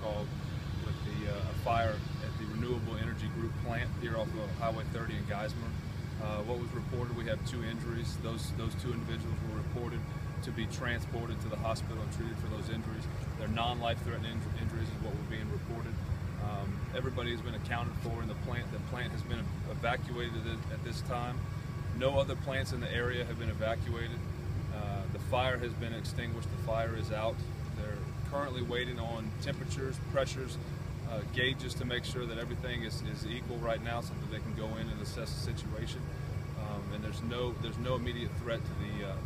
call with the fire at the Renewable Energy Group plant here off of Highway 30 in Geismar. What was reported, we have 2 injuries. Those 2 individuals were reported to be transported to the hospital and treated for those injuries. They're non-life-threatening injuries is what were being reported. Everybody has been accounted for in the plant. The plant has been evacuated at this time. No other plants in the area have been evacuated. The fire has been extinguished. The fire is out. They're currently waiting on temperatures, pressures, gauges to make sure that everything is equal right now, so that they can go in and assess the situation. And there's no immediate threat to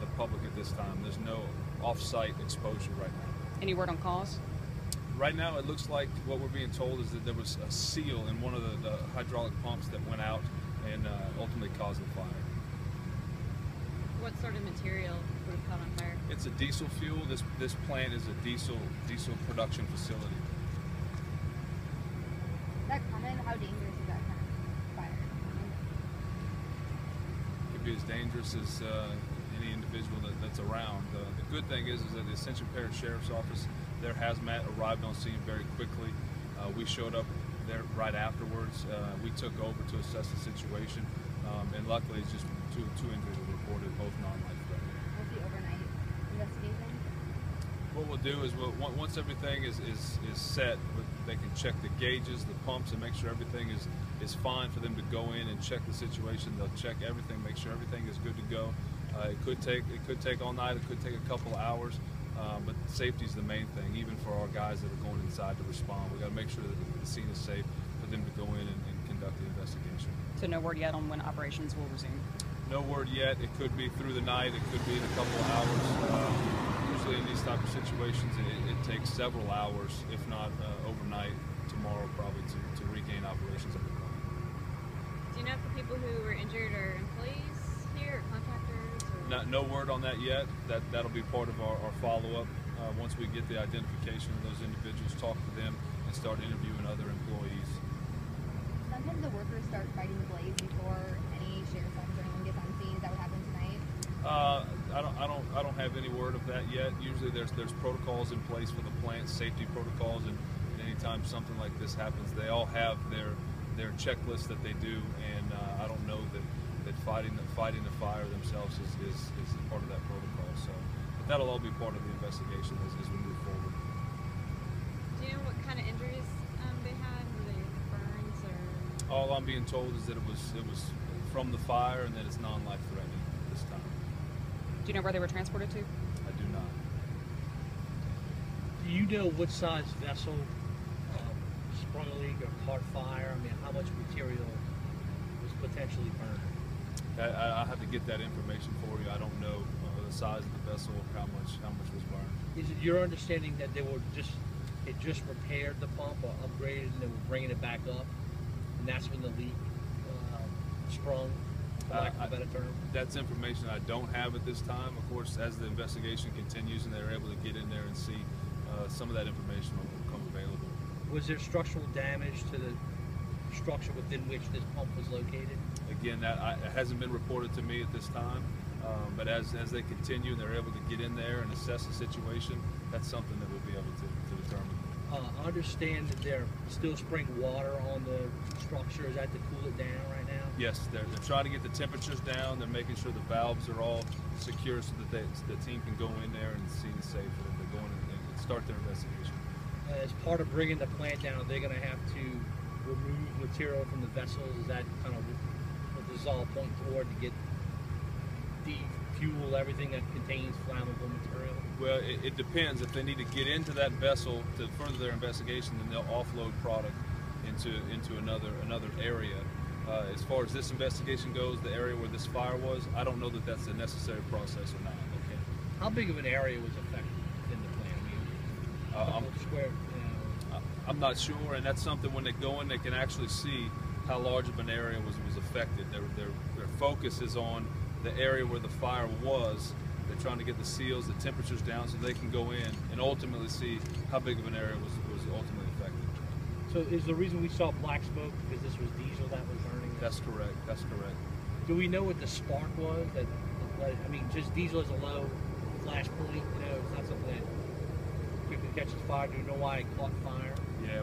the public at this time. There's no off-site exposure right now. Any word on cause? Right now, it looks like what we're being told is that there was a seal in one of the hydraulic pumps that went out and ultimately caused the fire. What sort of material would have caught on fire? It's a diesel fuel. This plant is a diesel production facility. Is that common? How dangerous is that kind of fire? It could be as dangerous as any individual that's around. The good thing is that the Ascension Parish Sheriff's Office, their hazmat arrived on scene very quickly. We showed up there right afterwards. We took over to assess the situation, and luckily it's just two injuries were reported, both non-life-threatening. What's the overnight investigation? What we'll do is once everything is set, they can check the gauges, the pumps, and make sure everything is fine for them to go in and check the situation. They'll check everything, make sure everything is good to go. It could take all night. It could take a couple of hours. But safety is the main thing, even for our guys that are going inside to respond. We've got to make sure that the scene is safe for them to go in and conduct the investigation. So no word yet on when operations will resume? No word yet. It could be through the night. It could be in a couple of hours. Usually in these type of situations, it takes several hours, if not overnight, tomorrow probably, to regain operations of the plant. Do you know if the people who were injured are employees here or contractors? Or? No word on that yet. That'll be part of our follow-up. Once we get the identification of those individuals, talk to them, and start interviewing other employees. Sometimes the workers start fighting the blaze before any sheriff's officer or anyone gets on scene. Is that what happened tonight? I don't have any word of that yet. Usually there's protocols in place for the plant, safety protocols, and anytime something like this happens, they all have their checklists that they do, and I don't know that fighting the fire themselves is part of that protocol. So, but that'll all be part of the investigation as we move forward. Do you know what kind of injuries they had? Were they burns or? All I'm being told is that it was from the fire, and that it's non-life-threatening this time. Do you know where they were transported to? I do not. Do you know what size vessel sprung a leak or caught fire? I mean, how much material was potentially burned? I have to get that information for you. I don't know the size of the vessel, or how much was burned. Is it your understanding that they just repaired the pump or upgraded, and they were bringing it back up, and that's when the leak sprung, for lack of a better term? That's information I don't have at this time. Of course, as the investigation continues and they're able to get in there and see, some of that information will become available. Was there structural damage to the structure within which this pump was located? Again, it hasn't been reported to me at this time, but as they continue and they're able to get in there and assess the situation, that's something that we'll be able to determine. I understand that they're still spraying water on the structure. Is that to cool it down right now? Yes, they're trying to get the temperatures down. They're making sure the valves are all secure so that the team can go in there and see the safe for them to go in and start their investigation. As part of bringing the plant down, are they going to have to remove material from the vessels? Is that kind of what this is all point toward, to get defuel everything that contains flammable material? Well, it depends. If they need to get into that vessel to further their investigation, then they'll offload product into another area. As far as this investigation goes, the area where this fire was, I don't know that that's a necessary process or not. Okay. How big of an area was affected in the plant? I mean, square. I'm not sure, and that's something when they go in, they can actually see how large of an area was affected. Their focus is on the area where the fire was. They're trying to get the seals, the temperatures down, so they can go in and ultimately see how big of an area was ultimately affected. So is the reason we saw black smoke because this was diesel that was burning? That's correct. That's correct. Do we know what the spark was? I mean, just diesel is a low flash point. You know, it's not something that quickly catches fire. Do you know why it caught fire? Yeah,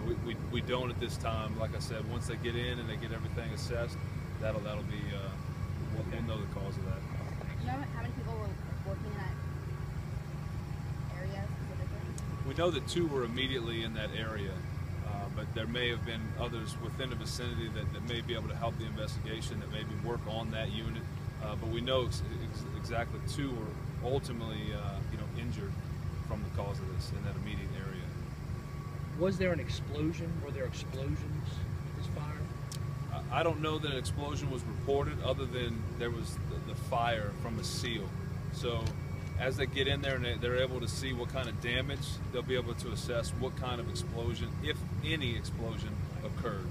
we don't at this time. Like I said, once they get in and they get everything assessed, that'll be we'll know the cause of that. Do you know how many people were working in that area specifically? We know that 2 were immediately in that area, but there may have been others within the vicinity that may be able to help the investigation, that maybe work on that unit. But we know exactly 2 were ultimately injured from the cause of this in that immediate area. Was there an explosion? Were there explosions at this fire? I don't know that an explosion was reported, other than there was the fire from a seal. So as they get in there and they're able to see what kind of damage, they'll be able to assess what kind of explosion, if any explosion, occurred.